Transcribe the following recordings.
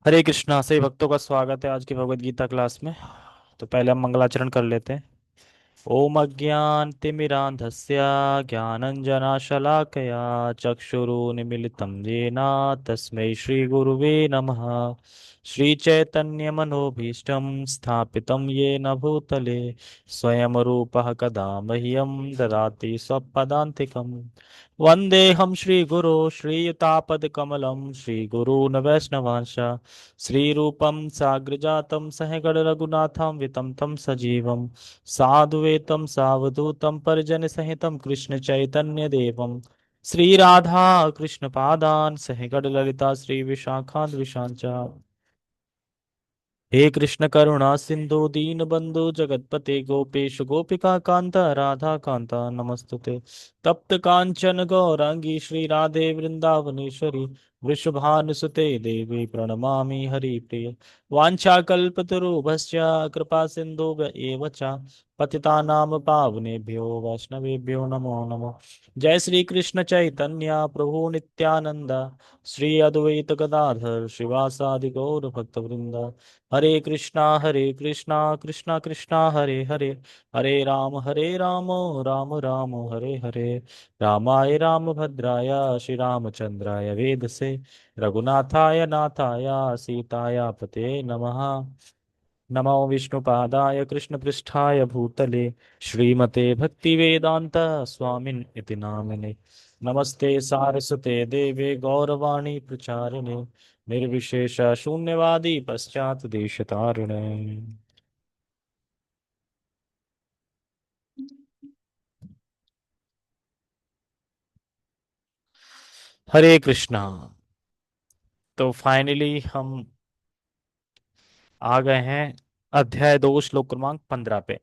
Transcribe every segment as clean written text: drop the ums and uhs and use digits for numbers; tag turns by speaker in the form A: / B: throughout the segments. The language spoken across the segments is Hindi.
A: हरे कृष्णा। सभी भक्तों का स्वागत है आज की भगवत गीता क्लास में। तो पहले हम मंगलाचरण कर लेते हैं। ओम अज्ञानतिमिरान्धस्य ज्ञानञ्जनशलाकया चक्षुरुन्मीलितं येन तस्मै श्रीगुरुवे नमः। श्रीचैतन्यमनोभीष्टं स्थापितं येन भूतले स्वयं रूपः कदा मह्यं ददाति स्वपदान्तिकम्। वन्देऽहं श्रीगुरो श्रीयुतापदकमलं श्रीगुरून् वैष्णवांश श्रीरूपं साग्रजातं सहगण रघुनाथं वितं तं सजीवम् साधुवेतं सावधूतं परिजन सहितं कृष्ण चैतन्य देवं श्री राधा कृष्ण पादान सहगण ललिता श्री विशाखान विशांचा। हे कृष्ण करुणा सिंधु दीन बंधु जगतपते गोपेश गोपिका कांता राधा कांता नमस्तुते। तप्त कांचन गौरांगी श्री राधे वृंदावनेश्वरी वृषभानुसुते देवी प्रणमामि हरिप्रिय। वाञ्छाकल्पतरुभ्यश्च कृपा सिंधु एव च पतितानां पावनेभ्यो वैष्णवेभ्यो नमो नमः। जय श्री कृष्ण चैतन्य प्रभु नित्यानंद श्री अद्वैत गदाधर शिवासादि गौर भक्तवृंद। हरे कृष्णा कृष्णा कृष्णा हरे हरे हरे राम राम राम हरे हरे। रामाय रामभद्राय श्री रामचंद्राय वेदसे रघुनाथाय नाथाय सीताय पते नमः। नमो विष्णुपादाय कृष्णपृष्ठाय भूतले श्रीमते भक्तिवेदांत स्वामिन् इति नामिने। नमस्ते सारस्वते देवे गौरवाणी प्रचारिणे निर्विशेष शून्यवादी पश्चात देशतारिणे। हरे कृष्णा। तो फाइनली हम आ गए हैं अध्याय 2 श्लोक क्रमांक 15 पे।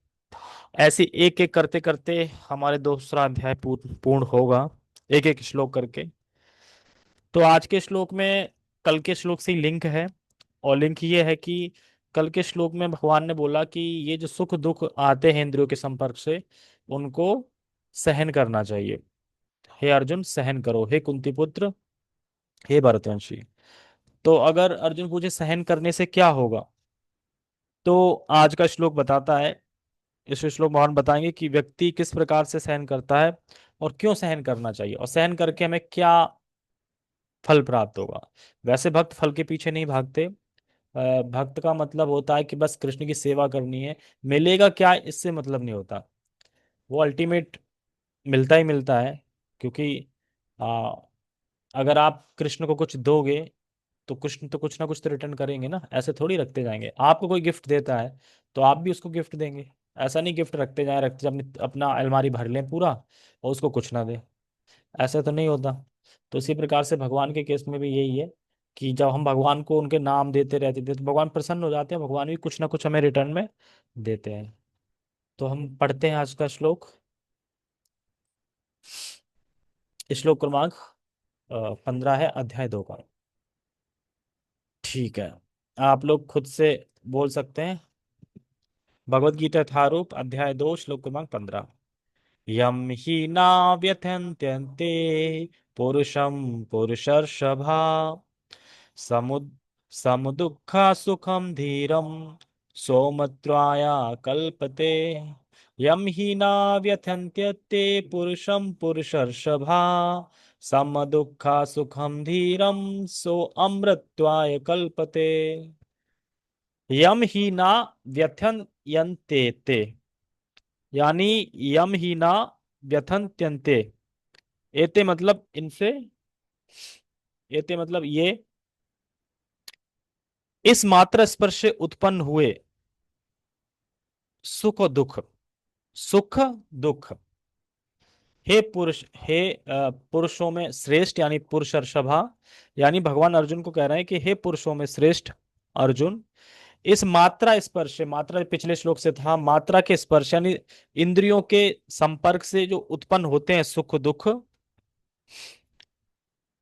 A: ऐसे एक एक करते करते हमारे दूसरा अध्याय पूर्ण होगा, एक एक श्लोक करके। तो आज के श्लोक में कल के श्लोक से ही लिंक है। और लिंक ये है कि कल के श्लोक में भगवान ने बोला कि ये जो सुख दुख आते हैं इंद्रियों के संपर्क से, उनको सहन करना चाहिए। हे अर्जुन सहन करो, हे कुंती पुत्र, हे भरतवंशी। तो अगर अर्जुन पूछे सहन करने से क्या होगा, तो आज का श्लोक बताता है। इस श्लोक भगवान बताएंगे कि व्यक्ति किस प्रकार से सहन करता है और क्यों सहन करना चाहिए, और सहन करके हमें क्या फल प्राप्त होगा। वैसे भक्त फल के पीछे नहीं भागते। भक्त का मतलब होता है कि बस कृष्ण की सेवा करनी है, मिलेगा क्या इससे मतलब नहीं होता। वो अल्टीमेट मिलता ही मिलता है। क्योंकि आ, अगर आप कृष्ण को कुछ दोगे तो कृष्ण तो कुछ ना कुछ तो रिटर्न करेंगे ना, ऐसे थोड़ी रखते जाएंगे। आपको कोई गिफ्ट देता है तो आप भी उसको गिफ्ट देंगे। ऐसा नहीं गिफ्ट रखते जाए अपना अलमारी भर लें पूरा और उसको कुछ ना दे, ऐसा तो नहीं होता। तो इसी प्रकार से भगवान के केस में भी यही है कि जब हम भगवान को उनके नाम देते रहते थे तो भगवान प्रसन्न हो जाते हैं, भगवान भी कुछ ना कुछ हमें रिटर्न में देते हैं। तो हम पढ़ते हैं आज का श्लोक। श्लोक क्रमांक 15 है अध्याय 2 का। ठीक है, आप लोग खुद से बोल सकते हैं। भगवत गीता यथारूप अध्याय 2 श्लोक क्रमांक 15। यम ही ना व्यथन्त्यन्ते पुरुषम पुरुषर्षभा समुद समुदुःखा सुखम धीरम सौमत्वाया कल्पते। यम ही न व्यथन्त्यते पुरुषं पुरुषर्षभा समदुःखा सुखम धीरम सो अमृत्वाय कल्पते। यम ही न व्यथन्यन्ते ते, यानी यम ही न व्यथन्त्यन्ते। एते मतलब इनसे, एते मतलब ये, इस मात्र स्पर्श से उत्पन्न हुए सुख और दुख, सुख दुख। हे पुरुष, हे पुरुषों में श्रेष्ठ यानी पुरुषर्षभा, यानी भगवान अर्जुन को कह रहे हैं कि हे पुरुषों में श्रेष्ठ अर्जुन, इस मात्रा स्पर्श से, मात्रा पिछले श्लोक से था, मात्रा के स्पर्श यानी इंद्रियों के संपर्क से जो उत्पन्न होते हैं सुख दुख,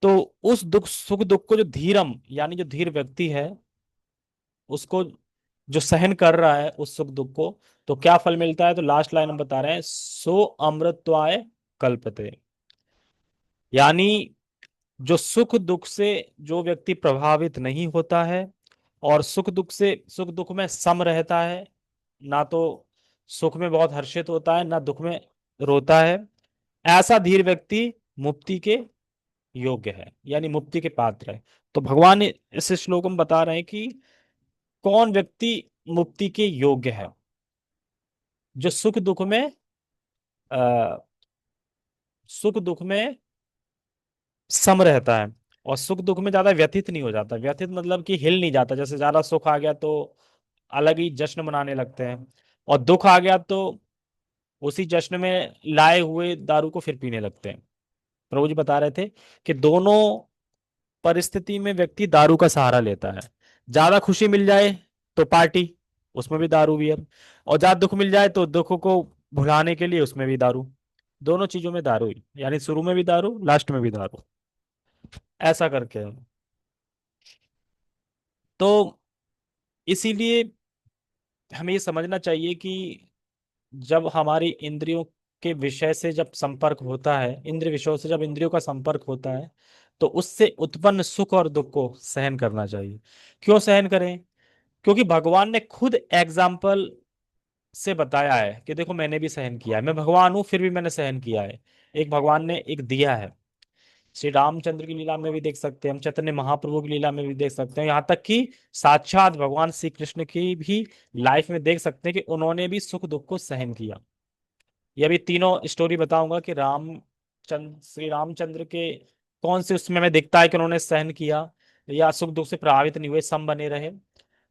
A: तो उस दुख सुख दुख को जो धीरम यानी जो धीर व्यक्ति है उसको, जो सहन कर रहा है उस सुख दुख को, तो क्या फल मिलता है। तो लास्ट लाइन हम बता रहे हैं, सो अमृतत्वाय कल्पते। यानी जो सुख दुख से जो व्यक्ति प्रभावित नहीं होता है और सुख दुख में सम रहता है। ना तो सुख में बहुत हर्षित होता है, ना दुख में रोता है। ऐसा धीर व्यक्ति मुक्ति के योग्य है, यानी मुक्ति के पात्र है। तो भगवान इस श्लोक में बता रहे हैं कि कौन व्यक्ति मुक्ति के योग्य है। जो आ, सुख दुख में सम रहता है, और सुख दुख में ज्यादा व्यथित नहीं हो जाता। व्यथित मतलब कि हिल नहीं जाता। जैसे ज्यादा सुख आ गया तो अलग ही जश्न मनाने लगते हैं, और दुख आ गया तो उसी जश्न में लाए हुए दारू को फिर पीने लगते हैं। प्रभु जी बता रहे थे कि दोनों परिस्थिति में व्यक्ति दारू का सहारा लेता है। ज्यादा खुशी मिल जाए तो पार्टी, उसमें भी दारू बियर। और ज्यादा दुख मिल जाए तो दुख को भुलाने के लिए उसमें भी दारू। दोनों चीजों में दारू ही, यानी शुरू में भी दारू, लास्ट में भी दारू, ऐसा करके है। तो इसीलिए हमें ये समझना चाहिए कि जब हमारी इंद्रियों के विषय से जब संपर्क होता है, इंद्रिय विषयों से जब इंद्रियों का संपर्क होता है, तो उससे उत्पन्न सुख और दुख को सहन करना चाहिए। क्यों सहन करें? क्योंकि भगवान ने खुद एग्जाम्पल से बताया है कि देखो मैंने भी सहन किया है, मैं भगवान हूं फिर भी मैंने सहन किया है। एक भगवान ने एक दिया है। श्री रामचंद्र की लीला में भी देख सकते हैं, हम चैतन्य महाप्रभु की लीला में भी देख सकते हैं, यहाँ तक कि साक्षात भगवान श्री कृष्ण की भी लाइफ में देख सकते हैं कि उन्होंने भी सुख दुख को सहन किया। ये भी तीनों स्टोरी बताऊंगा कि श्री रामचंद्र के कौन से उसमें में दिखता है कि उन्होंने सहन किया या सुख दुख से प्रभावित नहीं हुए, सम बने रहे।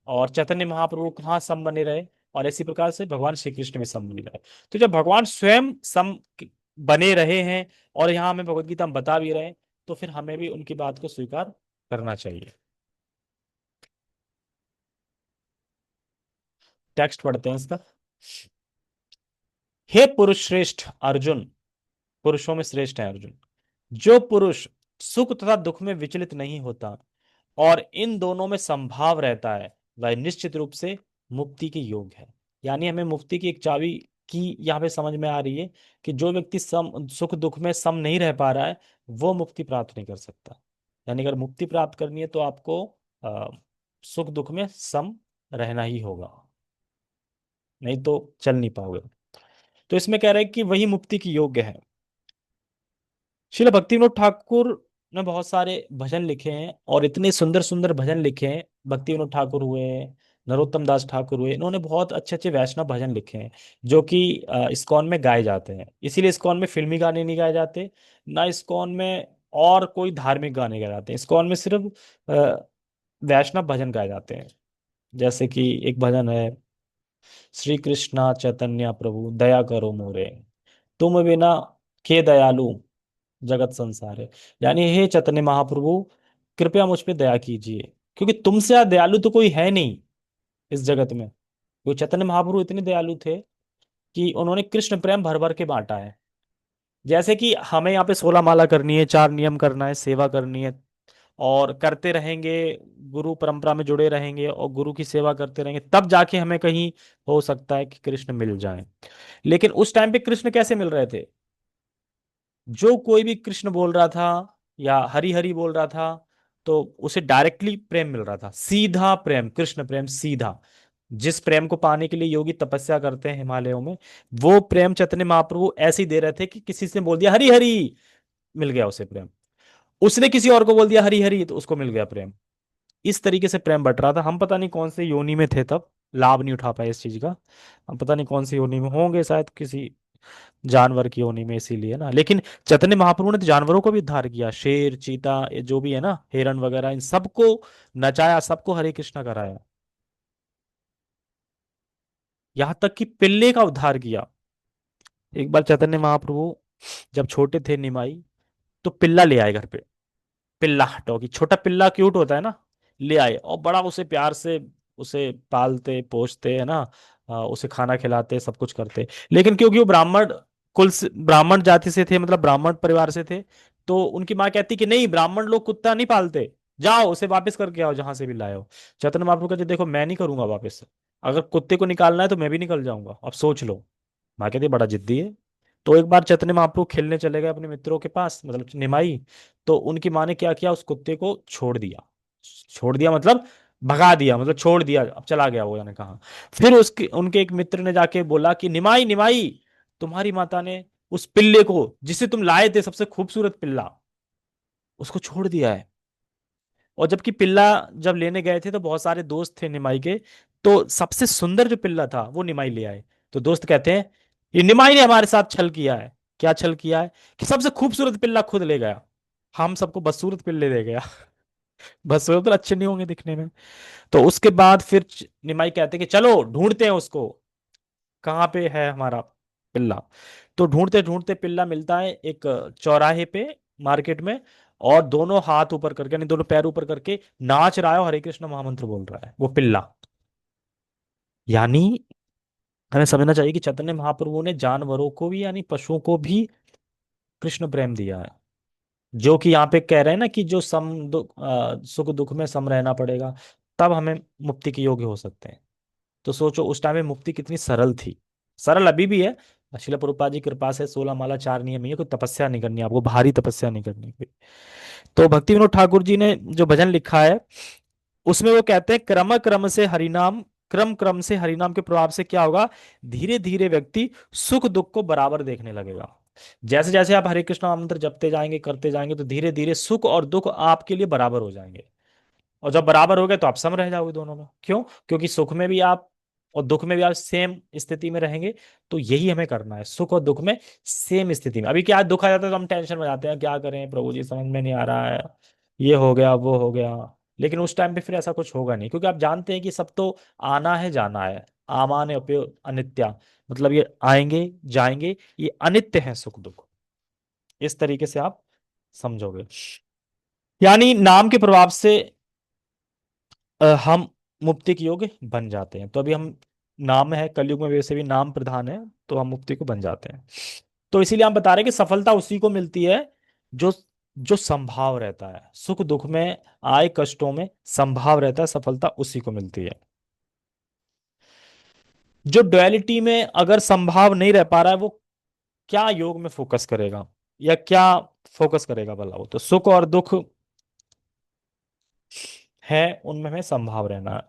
A: और चैतन्य महाप्रभु कहाँ सम बने रहे, और इसी प्रकार से भगवान श्री कृष्ण में सम बने रहे। तो जब भगवान स्वयं बने रहे हैं, और यहाँ हमें भगवत गीता में बता भी रहे हैं, तो फिर हमें भी उनकी बात को स्वीकार करना चाहिए। टेक्स्ट पढ़ते हैं इसका। हे पुरुष श्रेष्ठ अर्जुन, पुरुषों में श्रेष्ठ है अर्जुन, जो पुरुष सुख तथा दुख में विचलित नहीं होता और इन दोनों में संभाव रहता है, वह निश्चित रूप से मुक्ति के योग है। यानी हमें मुक्ति की एक चाबी की यहाँ पे समझ में आ रही है कि जो व्यक्ति सम सुख दुख में सम नहीं रह पा रहा है, वो मुक्ति प्राप्त नहीं कर सकता। यानी अगर मुक्ति प्राप्त करनी है तो आपको अ, सुख दुख में सम रहना ही होगा, नहीं तो चल नहीं पाओगे। तो इसमें कह रहे हैं कि वही मुक्ति की योग्य है। श्रील भक्तिविनोद ठाकुर ने बहुत सारे भजन लिखे हैं, और इतने सुंदर सुंदर भजन लिखे हैं। भक्तिविनोद ठाकुर हुए, नरोत्तम दास ठाकुर हुए, इन्होंने बहुत अच्छे अच्छे वैष्णव भजन लिखे हैं, जो कि इस्कॉन में गाए जाते हैं। इसीलिए इस्कॉन में फिल्मी गाने नहीं गाए जाते, ना इस्कॉन में और कोई धार्मिक गाने गाए जाते हैं। इस्कॉन में सिर्फ वैष्णव भजन गाए जाते हैं। जैसे कि एक भजन है, श्री कृष्णा चैतन्य प्रभु दया करो मोरे, तुम बिना के दयालु जगत संसार है। यानी हे चैतन्य महाप्रभु, कृपया मुझ पे दया कीजिए, क्योंकि तुमसे ज्यादा दयालु तो कोई है नहीं इस जगत में। वो चैतन्य महाप्रभु इतने दयालु थे कि उन्होंने कृष्ण प्रेम भर भर के बांटा है। जैसे कि हमें यहाँ पे 16 माला करनी है, 4 नियम करना है, सेवा करनी है, और करते रहेंगे, गुरु परंपरा में जुड़े रहेंगे और गुरु की सेवा करते रहेंगे, तब जाके हमें कहीं हो सकता है कि कृष्ण मिल जाए। लेकिन उस टाइम पे कृष्ण कैसे मिल रहे थे? जो कोई भी कृष्ण बोल रहा था या हरि हरि बोल रहा था, तो उसे डायरेक्टली प्रेम मिल रहा था, सीधा प्रेम, कृष्ण प्रेम सीधा। जिस प्रेम को पाने के लिए योगी तपस्या करते हैं हिमालयों में, वो प्रेम चैतन्य महाप्रभु ऐसे ही दे रहे थे कि किसी से बोल दिया हरि हरि, मिल गया उसे प्रेम। उसने किसी और को बोल दिया हरि हरि, तो उसको मिल गया प्रेम। इस तरीके से प्रेम बट रहा था। हम पता नहीं कौन से योनि में थे तब, लाभ नहीं उठा पाए इस चीज का। हम पता नहीं कौन सी योनि में होंगे, शायद किसी जानवर की योनि में, इसीलिए ना। लेकिन चैतन्य महाप्रभु ने तो जानवरों को भी उद्धार किया, शेर चीता ये जो भी है ना, हिरण वगैरह, इन सबको नचाया, सबको हरे कृष्णा कराया। यहां तक कि पिल्ले का उद्धार किया। एक बार चैतन्य महाप्रभु जब छोटे थे निमाई, तो पिल्ला ले आए घर पे। पिल्ला डॉगी, छोटा पिल्ला क्यूट होता है ना, ले आए और बड़ा उसे प्यार से उसे पालते पोसते है ना, उसे खाना खिलाते, सब कुछ करते। लेकिन क्योंकि वो ब्राह्मण कुल से, ब्राह्मण जाति से थे, मतलब ब्राह्मण परिवार से थे, तो उनकी माँ कहती कि नहीं, ब्राह्मण लोग कुत्ता नहीं पालते, जाओ उसे वापस करके आओ जहां से भी लाए हो। चैतन्य महाप्रभु कहते देखो मैं नहीं करूंगा वापस, अगर कुत्ते को निकालना है तो मैं भी निकल जाऊंगा, अब सोच लो। माँ कहती बड़ा जिद्दी है। तो एक बार चैतन्य महाप्रभु खेलने चले गए अपने मित्रों के पास, मतलब निमाई। तो उनकी माँ ने क्या किया, उस कुत्ते को छोड़ दिया। छोड़ दिया मतलब भगा दिया, मतलब छोड़ दिया, अब चला गया वो, यानी कहा। फिर उसके उनके एक मित्र ने जाके बोला कि निमाई निमाई, तुम्हारी माता ने उस पिल्ले को, जिसे तुम लाए थे, सबसे खूबसूरत पिल्ला, उसको छोड़ दिया है। और जबकि पिल्ला जब लेने गए थे तो बहुत सारे दोस्त थे निमाई के, तो सबसे सुंदर जो पिल्ला था वो निमाई ले आए। तो दोस्त कहते हैं ये निमाई ने हमारे साथ छल किया है। क्या छल किया है? कि सबसे खूबसूरत पिल्ला खुद ले गया, हम सबको बदसूरत पिल्ले दे गया। बदसूरत तो अच्छे नहीं होंगे दिखने में। तो उसके बाद फिर निमाई कहते हैं कि चलो ढूंढते हैं उसको, कहाँ पे है हमारा पिल्ला। तो ढूंढते ढूंढते पिल्ला मिलता है एक चौराहे पे, मार्केट में। और दोनों हाथ ऊपर करके, यानी दोनों पैर ऊपर करके नाच रहा है और हरे कृष्ण महामंत्र बोल रहा है वो पिल्ला। यानी हमें समझना चाहिए कि चैतन्य महाप्रभु ने जानवरों को भी, यानी पशुओं को भी कृष्ण प्रेम दिया है। जो कि यहाँ पे कह रहे हैं ना कि जो सुख दुख में सम रहना पड़ेगा, तब हमें मुक्ति के योग्य हो सकते हैं। तो सोचो उस टाइम में मुक्ति कितनी सरल थी। सरल अभी भी है। श्रील प्रभुपाद जी की कृपा से 16 माला 4 नियम ही है, कोई तपस्या नहीं करनी, आपको भारी तपस्या नहीं करनी कोई। तो भक्ति विनोद ठाकुर जी ने जो भजन लिखा है, उसमें वो कहते हैं क्रम क्रम से हरिनाम, क्रम क्रम से हरिनाम के प्रभाव से क्या होगा, धीरे धीरे व्यक्ति सुख दुख को बराबर देखने लगेगा। जैसे जैसे आप हरे कृष्ण मंत्र जपते जाएंगे, करते जाएंगे, तो धीरे धीरे सुख और दुख आपके लिए बराबर हो जाएंगे। और जब बराबर हो गए तो आप सम रह जाओगे दोनों में। क्यों? क्योंकि सुख में भी आप और दुख में भी आप सेम स्थिति में रहेंगे। तो यही हमें करना है, सुख और दुख में सेम स्थिति में। अभी क्या दुख आ जाता है तो हम टेंशन में जाते हैं, क्या करें प्रभु जी, समझ में नहीं आ रहा है, ये हो गया वो हो गया। लेकिन उस टाइम पे फिर ऐसा कुछ होगा नहीं, क्योंकि आप जानते हैं कि सब तो आना है जाना है। आमान अपय अनित्या, मतलब ये आएंगे जाएंगे, ये अनित्य है सुख दुख। इस तरीके से आप समझोगे। यानी नाम के प्रभाव से हम मुक्ति के योग्य बन जाते हैं। तो अभी हम, नाम है कलयुग में वैसे भी नाम प्रधान है, तो हम मुक्ति को बन जाते हैं। तो इसीलिए हम बता रहे हैं कि सफलता उसी को मिलती है जो जो संभाव रहता है सुख दुख में, आए कष्टों में संभाव रहता है, सफलता उसी को मिलती है। जो डुअलिटी में अगर संभाव नहीं रह पा रहा है, वो क्या योग में फोकस करेगा, या क्या फोकस करेगा भला? वो तो सुख और दुख है, उनमें हमें संभाव रहना है।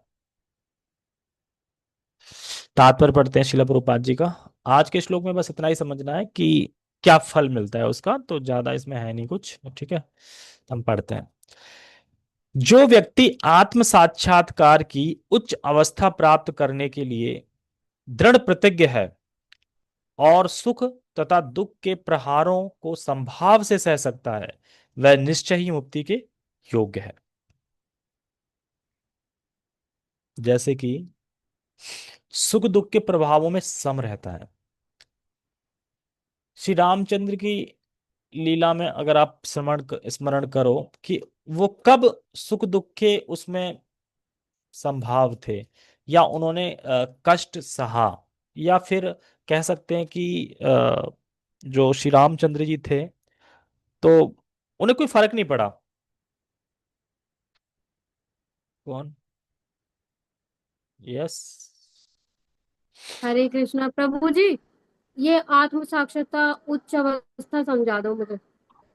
A: तात्पर्य पढ़ते हैं शिला प्रभुपाद जी का। आज के श्लोक में बस इतना ही समझना है कि क्या फल मिलता है उसका, तो ज्यादा इसमें है नहीं कुछ, ठीक है। हम पढ़ते हैं। जो व्यक्ति आत्म साक्षात्कार की उच्च अवस्था प्राप्त करने के लिए दृढ़ प्रतिज्ञ है और सुख तथा दुख के प्रहारों को संभाव से सह सकता है, वह निश्चय ही मुक्ति के योग्य है। जैसे कि सुख दुख के प्रभावों में सम रहता है। श्री रामचंद्र की लीला में अगर आप स्मरण करो कि वो कब सुख दुख के उसमें संभाव थे, या उन्होंने कष्ट सहा, या फिर कह सकते हैं कि जो श्री रामचंद्र जी थे, तो उन्हें कोई फर्क नहीं पड़ा। कौन? यस।
B: हरे कृष्णा प्रभु जी, ये आत्म साक्षरता उच्च अवस्था समझा दो मुझे।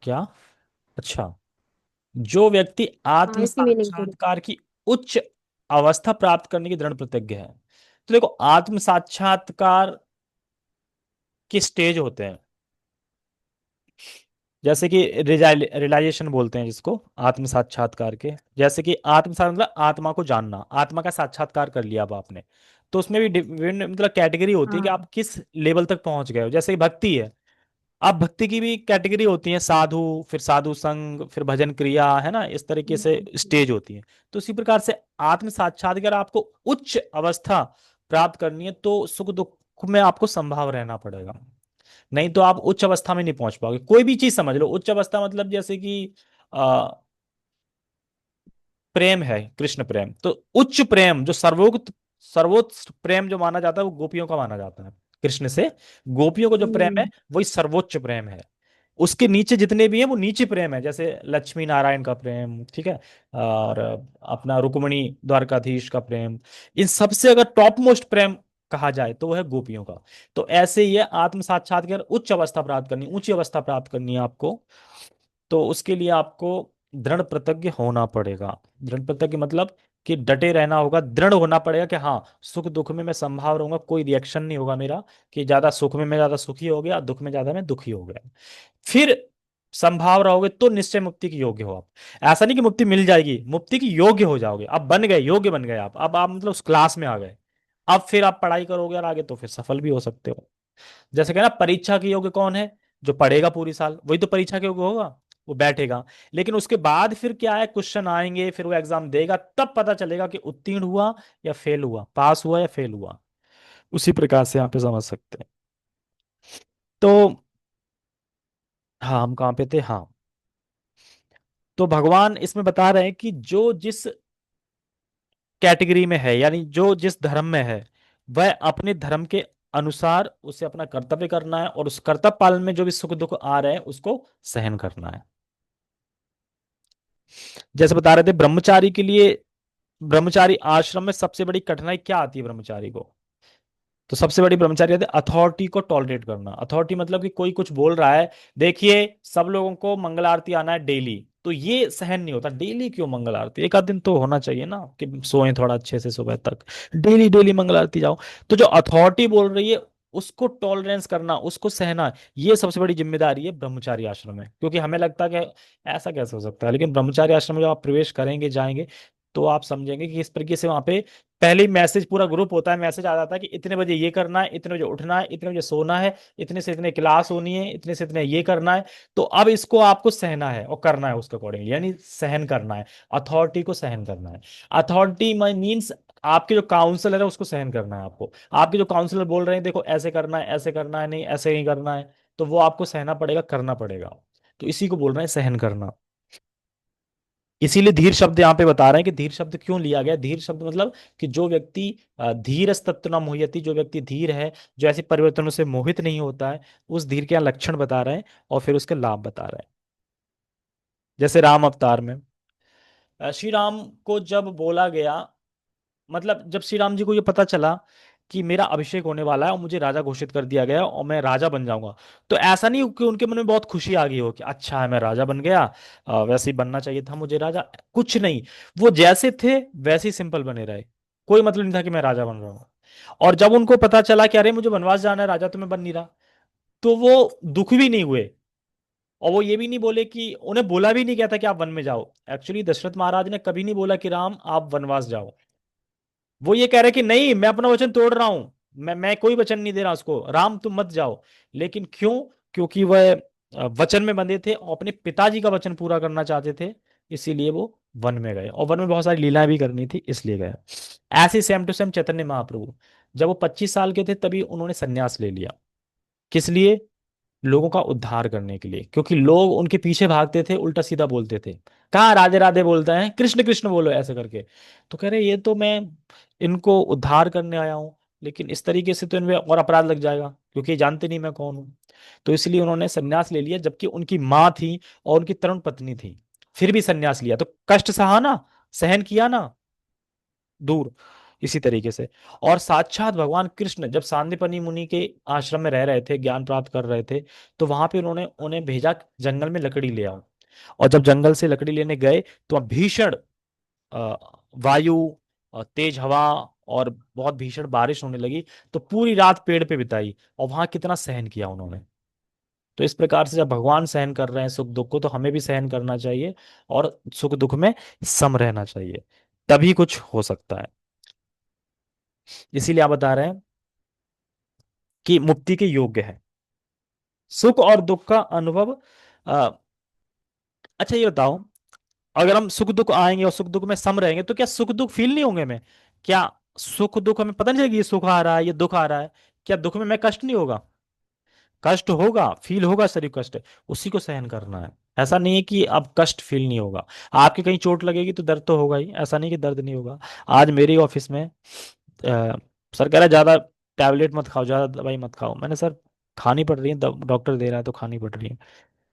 A: क्या? अच्छा, जो व्यक्ति
B: हाँ,
A: आत्म
B: इसकी मीनिंग थोड़ी।
A: साक्षात्कार की उच्च अवस्था प्राप्त करने की दृढ़ प्रतिज्ञ है। तो देखो, आत्म साक्षात्कार के स्टेज होते हैं। जैसे कि रियलाइजेशन बोलते हैं जिसको, आत्म साक्षात्कार के। जैसे कि आत्म साक्षात्कार मतलब आत्मा को जानना, आत्मा का साक्षात्कार कर लिया अब आपने। तो उसमें भी विभिन्न मतलब कैटेगरी होती है कि
B: हाँ।
A: आप किस लेवल तक पहुंच गए हो। जैसे कि भक्ति है, अब भक्ति की भी कैटेगरी होती है, साधु, फिर साधु संग, फिर भजन क्रिया, है ना, इस तरीके से स्टेज होती है। तो इसी प्रकार से आत्म साक्षात्कार आपको उच्च अवस्था प्राप्त करनी है, तो सुख दुख में आपको संभाव रहना पड़ेगा। नहीं तो आप उच्च अवस्था में नहीं पहुंच पाओगे। कोई भी चीज समझ लो, उच्च अवस्था मतलब जैसे कि आ, प्रेम है, कृष्ण प्रेम, तो उच्च प्रेम जो सर्वोक्त सर्वोच्च प्रेम जो माना जाता है वो गोपियों का माना जाता है। कृष्ण से गोपियों को जो प्रेम है
B: हम्म।
A: वही सर्वोच्च प्रेम है। उसके नीचे जितने भी हैं वो नीचे प्रेम है, जैसे लक्ष्मी नारायण का प्रेम, ठीक है, और अपना रुक्मिणी द्वारकाधीश का प्रेम। इन सबसे अगर टॉप मोस्ट प्रेम कहा जाए तो वो है गोपियों का। तो ऐसे ही है, आत्म साक्षात्कार उच्च अवस्था प्राप्त करनी, ऊंची अवस्था प्राप्त करनी है आपको। तो उसके लिए आपको दृढ़ प्रतिज्ञ होना पड़ेगा। दृढ़ प्रतिज्ञ मतलब कि डटे रहना होगा, दृढ़ होना पड़ेगा कि हाँ सुख दुख में मैं संभाव रहूंगा, कोई रिएक्शन नहीं होगा मेरा कि ज्यादा सुख में मैं ज्यादा सुखी हो गया, दुख में ज्यादा मैं दुखी हो गया। फिर संभाव रहोगे तो निश्चय मुक्ति के योग्य हो आप। ऐसा नहीं कि मुक्ति मिल जाएगी, मुक्ति की योग्य हो जाओगे, अब बन गए, योग्य बन गए आप, अब आप मतलब उस क्लास में आ गए। अब फिर आप पढ़ाई करोगे और आगे तो फिर सफल भी हो सकते हो। जैसे कहना परीक्षा के योग्य कौन है, जो पढ़ेगा पूरी साल वही तो परीक्षा के योग्य होगा, वो बैठेगा। लेकिन उसके बाद फिर क्या है, क्वेश्चन आएंगे, फिर वो एग्जाम देगा, तब पता चलेगा कि उत्तीर्ण हुआ या फेल हुआ, पास हुआ या फेल हुआ। उसी प्रकार से यहाँ पे समझ सकते हैं। तो हाँ, हम कहाँ पे थे, हाँ। तो भगवान इसमें बता रहे हैं कि जो जिस कैटेगरी में है, यानी जो जिस धर्म में है, वह अपने धर्म के अनुसार उसे अपना कर्तव्य करना है, और उस कर्तव्य पालन में जो भी सुख दुख आ रहे हैं उसको सहन करना है। जैसे बता रहे थे ब्रह्मचारी के लिए, ब्रह्मचारी आश्रम में सबसे बड़ी कठिनाई क्या आती है ब्रह्मचारी को, तो सबसे बड़ी ब्रह्मचारी है अथॉरिटी को टॉलरेट करना। अथॉरिटी मतलब कि कोई कुछ बोल रहा है, देखिए सब लोगों को मंगल आरती आना है डेली, तो ये सहन नहीं होता। डेली क्यों मंगल आरती, एक आध दिन तो होना चाहिए ना कि सोएं थोड़ा अच्छे से सुबह तक, डेली डेली मंगल आरती जाओ। तो जो अथॉरिटी बोल रही है उसको टॉलरेंस करना, उसको सहना, ये सबसे बड़ी जिम्मेदारी है ब्रह्मचारी आश्रम में। क्योंकि हमें लगता है कि ऐसा कैसे हो सकता है, लेकिन ब्रह्मचारी आश्रम में जब आप प्रवेश करेंगे जाएंगे तो आप समझेंगे कि इस तरीके से वहां पे पहले ही मैसेज, पूरा ग्रुप होता है, मैसेज आ जाता है कि इतने बजे ये करना है, इतने बजे उठना है, इतने बजे सोना है, इतने से इतने क्लास होनी है, इतने से इतने ये करना है। तो अब इसको आपको सहना है और करना है उसके अकॉर्डिंग, यानी सहन करना है, अथॉरिटी को सहन करना है। अथॉरिटी मीन्स आपके जो काउंसलर है उसको सहन करना है आपको। आपके जो काउंसलर बोल रहे हैं देखो ऐसे करना है, ऐसे करना है, नहीं ऐसे नहीं करना है, तो वो आपको सहना पड़ेगा, करना पड़ेगा। तो इसी को बोल रहे हैं सहन करना। इसीलिए धीर शब्द यहाँ पे बता रहे हैं कि धीर शब्द क्यों लिया गया। धीर शब्द मतलब कि जो व्यक्ति धीर तत्व न मोह्यति, जो व्यक्ति धीर है, जो ऐसे परिवर्तनों से मोहित नहीं होता है, उस धीर के यहाँ लक्षण बता रहे हैं और फिर उसके लाभ बता रहे हैं। जैसे राम अवतार में श्री राम को जब बोला गया, मतलब जब श्री राम जी को ये पता चला कि मेरा अभिषेक होने वाला है और मुझे राजा घोषित कर दिया गया और मैं राजा बन जाऊंगा, तो ऐसा नहीं कि उनके मन में बहुत खुशी आ गई हो कि अच्छा है मैं राजा बन गया, वैसे ही बनना चाहिए था मुझे राजा। कुछ नहीं, वो जैसे थे वैसे ही सिंपल बने रहे, कोई मतलब नहीं था कि मैं राजा बन रहा हूँ। और जब उनको पता चला कि अरे मुझे वनवास जाना है, राजा तो मैं बन नहीं रहा, तो वो दुख भी नहीं हुए। और वो ये भी नहीं बोले कि, उन्हें बोला भी नहीं गया था कि आप वन में जाओ। एक्चुअली दशरथ महाराज ने कभी नहीं बोला कि राम आप वनवास जाओ। वो ये कह रहे कि नहीं मैं अपना वचन तोड़ रहा हूं, मैं कोई वचन नहीं दे रहा उसको, राम तुम मत जाओ। लेकिन क्यों, क्योंकि वह वचन में बंधे थे और अपने पिताजी का वचन पूरा करना चाहते थे, इसीलिए वो वन में गए, और वन में बहुत सारी लीलाएं भी करनी थी इसलिए गए। ऐसे same to same Chaitanya Mahaprabhu, जब वो 25 साल के थे तभी उन्होंने संन्यास ले लिया। किस लिए, लोगों का उद्धार करने के लिए, क्योंकि लोग उनके पीछे भागते थे, उल्टा सीधा बोलते थे, कहाँ राधे राधे बोलते हैं, कृष्ण कृष्ण बोलो ऐसे करके। तो कह रहे ये तो मैं इनको उद्धार करने आया हूँ, लेकिन इस तरीके से तो इनमें और अपराध लग जाएगा क्योंकि ये जानते नहीं मैं कौन हूँ। तो इसलिए उन्होंने संन्यास ले लिया, जबकि उनकी माँ थी और उनकी तरुण पत्नी थी, फिर भी संन्यास लिया। तो कष्ट सहा ना, सहन किया ना, दूर, इसी तरीके से। और साक्षात भगवान कृष्ण जब सांदीपनि मुनि के आश्रम में रह रहे थे, ज्ञान प्राप्त कर रहे थे, तो वहां पे उन्होंने उन्हें भेजा जंगल में लकड़ी ले आओ। और जब जंगल से लकड़ी लेने गए तो वहाँ भीषण अ, वायु और तेज हवा और बहुत भीषण बारिश होने लगी, तो पूरी रात पेड़ पे बिताई और वहां कितना सहन किया उन्होंने। तो इस प्रकार से जब भगवान सहन कर रहे हैं सुख दुख को, तो हमें भी सहन करना चाहिए और सुख दुख में सम रहना चाहिए, तभी कुछ हो सकता है। इसीलिए आप बता रहे हैं कि मुक्ति के योग्य है सुख और दुख का अनुभव। अ, अच्छा ये बताओ, अगर हम सुख दुख आएंगे और सुख दुख में सम रहेंगे तो क्या सुख दुख फील नहीं होंगे हमें, क्या सुख दुख हमें पता नहीं चलेगा ये सुख आ रहा है ये दुख आ रहा है, क्या दुख में मैं कष्ट नहीं होगा, कष्ट होगा, फील होगा, शरीर कष्ट, उसी को सहन करना है। ऐसा नहीं है कि अब कष्ट फील नहीं होगा, आपके कहीं चोट लगेगी तो दर्द तो होगा ही, ऐसा नहीं कि दर्द नहीं होगा। आज मेरे ऑफिस में सर कह रहा है ज्यादा टैबलेट मत खाओ, ज्यादा दवाई मत खाओ। मैंने सर खानी पड़ रही है, डॉक्टर दे रहा है तो खानी पड़ रही है।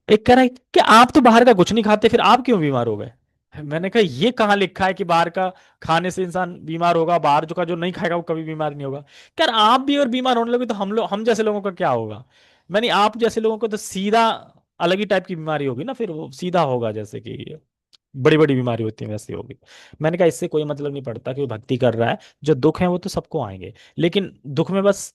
A: एक कह रहा है कि आप तो बाहर का कुछ नहीं खाते, फिर आप क्यों बीमार हो गए। मैंने कहा ये कहाँ लिखा है कि बाहर का खाने से इंसान बीमार होगा, बाहर जो का जो नहीं खाएगा वो कभी बीमार नहीं होगा। यार आप भी अगर बीमार होने लगे तो हम जैसे लोगों का क्या होगा। मैंने आप जैसे लोगों को तो सीधा अलग ही टाइप की बीमारी होगी ना, फिर वो सीधा होगा जैसे कि बड़ी बड़ी बीमारी होती है वैसी होगी। मैंने कहा इससे कोई मतलब नहीं पड़ता कि वो भक्ति कर रहा है, जो दुख है वो तो सबको आएंगे, लेकिन दुख में बस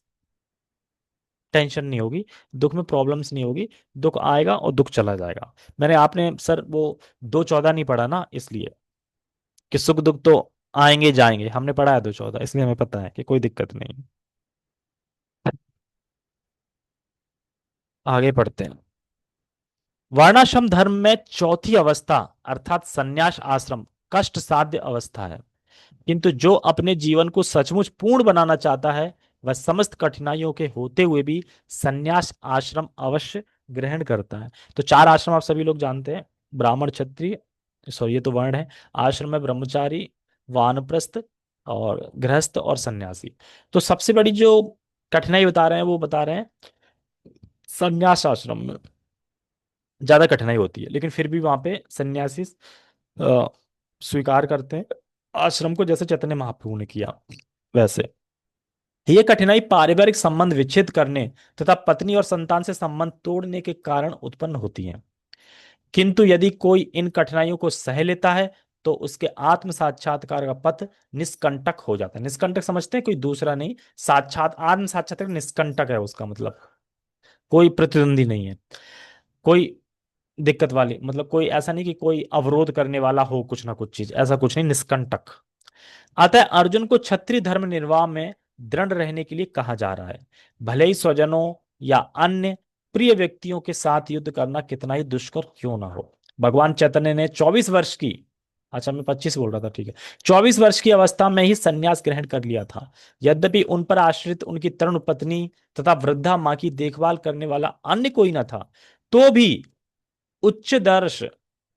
A: टेंशन नहीं होगी, दुख में प्रॉब्लम्स नहीं होगी, दुख आएगा और दुख चला जाएगा। मैंने आपने सर वो 2:14 नहीं पढ़ा ना, इसलिए कि सुख दुख तो आएंगे जाएंगे, हमने पढ़ा है 2:14, इसलिए हमें पता है कि कोई दिक्कत नहीं। आगे पढ़ते हैं। वर्णाश्रम धर्म में चौथी अवस्था अर्थात संन्यास आश्रम कष्ट साध्य अवस्था है, किंतु जो अपने जीवन को सचमुच पूर्ण बनाना चाहता है वह समस्त कठिनाइयों के होते हुए भी संन्यास आश्रम अवश्य ग्रहण करता है। तो चार आश्रम आप सभी लोग जानते हैं, ब्राह्मण क्षत्रिय, सॉरी ये तो वर्ण है, आश्रम में ब्रह्मचारी, वानप्रस्थ और गृहस्थ और सन्यासी। तो सबसे बड़ी जो कठिनाई बता रहे हैं वो बता रहे हैं संन्यास आश्रम में ज्यादा कठिनाई होती है, लेकिन फिर भी वहां पे सन्यासी अ, स्वीकार करते हैं आश्रम को, जैसे चैतन्य महाप्रभु ने किया वैसे। ये कठिनाई पारिवारिक संबंध विच्छेद करने तथा पत्नी और संतान से संबंध तोड़ने के कारण उत्पन्न होती है, किंतु यदि कोई इन कठिनाइयों को सह लेता है तो उसके आत्म साक्षात्कार का पथ निष्कंटक हो जाता है। निष्कंटक समझते हैं, कोई दूसरा नहीं, साक्षात आत्म साक्षात्कार निष्कंटक है उसका मतलब, कोई प्रतिद्वंदी नहीं है, कोई दिक्कत वाली मतलब, कोई ऐसा नहीं कि कोई अवरोध करने वाला हो कुछ ना कुछ चीज, ऐसा कुछ नहीं, निष्कंटक। अतः अर्जुन को क्षत्रिय धर्म निर्वाह में दृढ़ रहने के लिए कहा जा रहा है, भले ही स्वजनों या अन्य प्रिय व्यक्तियों के साथ युद्ध करना कितना ही दुष्कर क्यों ना हो। भगवान चैतन्य ने 24 वर्ष की, अच्छा मैं 25 बोल रहा था, ठीक है, 24 वर्ष की अवस्था में ही संन्यास ग्रहण कर लिया था। यद्यपि उन पर आश्रित उनकी तरुण पत्नी तथा वृद्धा मां की देखभाल करने वाला अन्य कोई न था, तो भी उच्च दर्श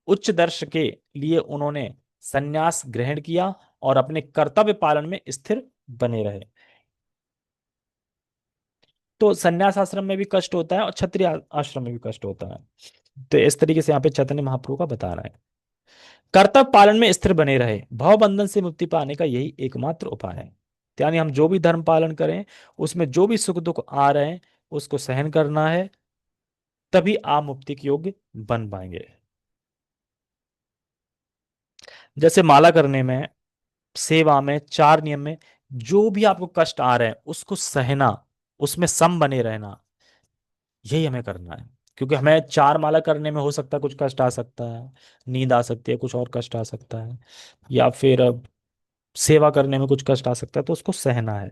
A: उच्च दर्श के लिए उन्होंने संन्यास ग्रहण किया और अपने कर्तव्य पालन में स्थिर बने रहे। तो संन्यास आश्रम में भी कष्ट होता है और क्षत्रिय आश्रम में भी कष्ट होता है। तो इस तरीके से यहाँ पे चैतन्य महाप्रभु का बता रहा है, कर्तव्य पालन में स्थिर बने रहे, भव बंधन से मुक्ति पाने का यही एकमात्र उपाय है। यानी हम जो भी धर्म पालन करें, उसमें जो भी सुख दुख आ रहे हैं उसको सहन करना है, तभी आप मुक्ति के योग्य बन पाएंगे। जैसे माला करने में, सेवा में, चार नियम में जो भी आपको कष्ट आ रहे हैं उसको सहना, उसमें सम बने रहना, यही हमें करना है। क्योंकि हमें चार माला करने में हो सकता है कुछ कष्ट आ सकता है, नींद आ सकती है, कुछ और कष्ट आ सकता है, या फिर सेवा करने में कुछ कष्ट आ सकता है, तो उसको सहना है।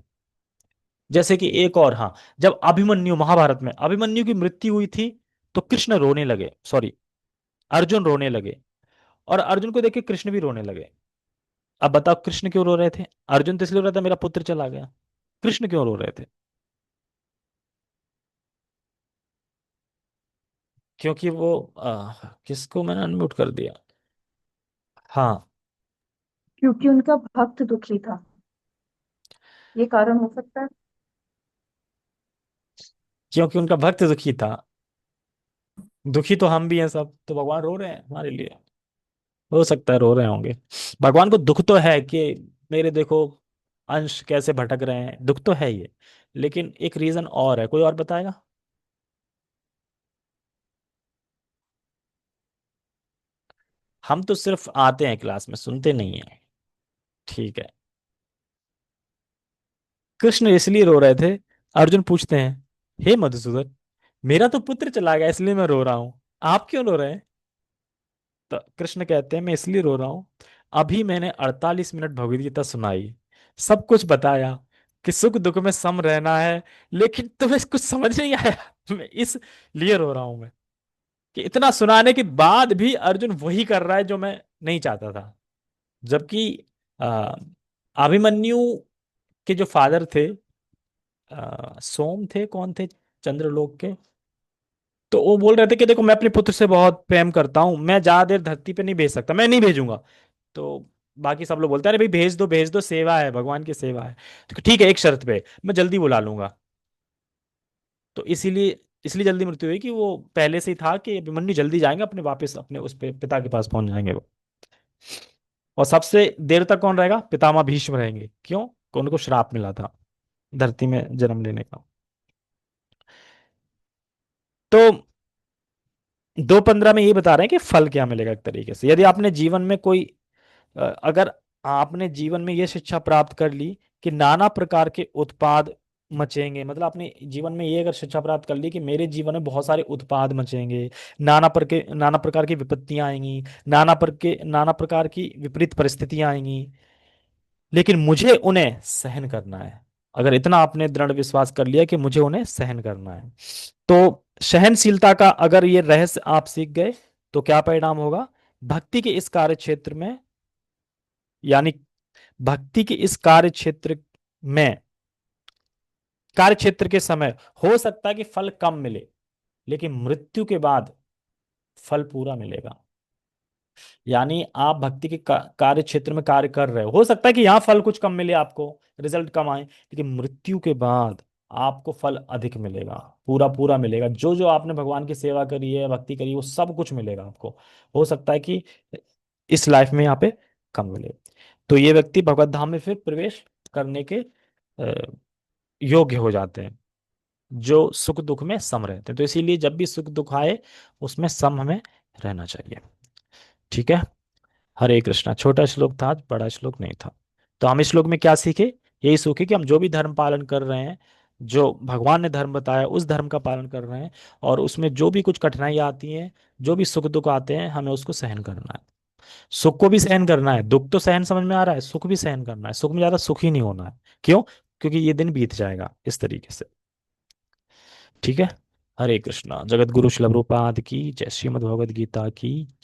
A: जैसे कि एक और, हाँ, जब अभिमन्यु, महाभारत में अभिमन्यु की मृत्यु हुई थी तो कृष्ण रोने लगे, सॉरी अर्जुन रोने लगे, और अर्जुन को देख के कृष्ण भी रोने लगे। अब बताओ कृष्ण क्यों रो रहे थे? अर्जुन तो इसलिए रो रहा था मेरा पुत्र चला गया, कृष्ण क्यों रो रहे थे? क्योंकि वो किसको मैंने अनम्यूट कर दिया? हाँ,
C: क्योंकि उनका भक्त दुखी था, ये कारण हो सकता है।
A: क्योंकि उनका भक्त दुखी था। दुखी तो हम भी हैं सब, तो भगवान रो रहे हैं हमारे लिए, हो सकता है रो रहे होंगे। भगवान को दुख तो है कि मेरे देखो अंश कैसे भटक रहे हैं, दुख तो है ये, लेकिन एक रीजन और है, कोई और बताएगा? हम तो सिर्फ आते हैं क्लास में, सुनते नहीं है। ठीक है, कृष्ण इसलिए रो रहे थे। अर्जुन पूछते हैं, हे मधुसूदन, मेरा तो पुत्र चला गया इसलिए मैं रो रहा हूं, आप क्यों रो रहे हैं? तो कृष्ण कहते हैं मैं इसलिए रो रहा हूं, अभी मैंने 48 मिनट भगवद गीता सुनाई, सब कुछ बताया कि सुख दुख में सम रहना है, लेकिन तुम्हें कुछ समझ नहीं आया। मैं इस लिए रो रहा हूं मैं, कि इतना सुनाने के बाद भी अर्जुन वही कर रहा है जो मैं नहीं चाहता था। जबकि आ, अभिमन्यु के जो फादर थे, सोम थे, कौन थे, चंद्रलोक के, तो वो बोल रहे थे कि देखो मैं अपने पुत्र से बहुत प्रेम करता हूं, मैं ज्यादा देर धरती पे नहीं भेज सकता, मैं नहीं भेजूंगा। तो बाकी सब लोग बोलते हैं अरे भाई भेज दो भेज दो, सेवा है, भगवान की सेवा है। तो ठीक है, एक शर्त पे, मैं जल्दी बुला लूंगा। तो इसीलिए इसलिए जल्दी मृत्यु हुई कि वो पहले से ही था कि अभिमन्यु जल्दी जाएंगे अपने, वापस अपने उस पे पिता के पास पहुंच जाएंगे वो। और सबसे देर तक कौन रहेगा? पितामह भीष्म रहेंगे। क्यों? कि उनको श्राप मिला था धरती में जन्म लेने का। तो 2:15 में ये बता रहे हैं कि फल क्या मिलेगा एक तरीके से। यदि आपने जीवन में कोई अगर आपने जीवन में ये शिक्षा प्राप्त कर ली कि नाना प्रकार के उत्पाद मचेंगे, मतलब आपने जीवन में ये अगर शिक्षा प्राप्त कर ली कि मेरे जीवन में बहुत सारे उत्पाद मचेंगे, नाना प्रकार की विपत्तियां आएंगी, नाना प्रकार की विपरीत परिस्थितियां आएंगी, लेकिन मुझे उन्हें सहन करना है। अगर इतना आपने दृढ़ विश्वास कर लिया कि मुझे उन्हें सहन करना है, तो सहनशीलता का अगर ये रहस्य आप सीख गए, तो क्या परिणाम होगा? भक्ति के इस कार्य क्षेत्र में, यानी भक्ति के इस में कार्य क्षेत्र के समय हो सकता है कि फल कम मिले, लेकिन मृत्यु के बाद फल पूरा मिलेगा। यानी आप भक्ति के कार्य क्षेत्र में कार्य कर रहे हो सकता है कि यहाँ फल कुछ कम मिले, आपको रिजल्ट कम आए, लेकिन मृत्यु के बाद आपको फल अधिक मिलेगा, पूरा पूरा मिलेगा। जो जो आपने भगवान की सेवा करी है, भक्ति करी है, वो सब कुछ मिलेगा आपको। हो सकता है कि इस लाइफ में यहाँ पे कम मिले। तो ये व्यक्ति भगवत धाम में फिर प्रवेश करने के योग्य हो जाते हैं, जो सुख दुख में सम रहते हैं। तो इसीलिए जब भी सुख दुख आए, उसमें सम हमें रहना चाहिए। ठीक है। हरे कृष्णा। छोटा श्लोक था आज, बड़ा श्लोक नहीं था। तो हम इस श्लोक में क्या सीखे? यही सीखे कि हम जो भी धर्म पालन कर रहे हैं, जो भगवान ने धर्म बताया उस धर्म का पालन कर रहे हैं, और उसमें जो भी कुछ कठिनाइयाँ आती हैं, जो भी सुख दुख आते हैं, हमें उसको सहन करना है। सुख को भी सहन करना है, दुख तो सहन समझ में आ रहा है, सुख भी सहन करना है। सुख में ज्यादा सुखी नहीं होना है। क्यों? क्योंकि ये दिन बीत जाएगा इस तरीके से। ठीक है। हरे कृष्णा। जगत गुरु श्रील प्रभुपाद की जय। श्रीमद् भगवद गीता की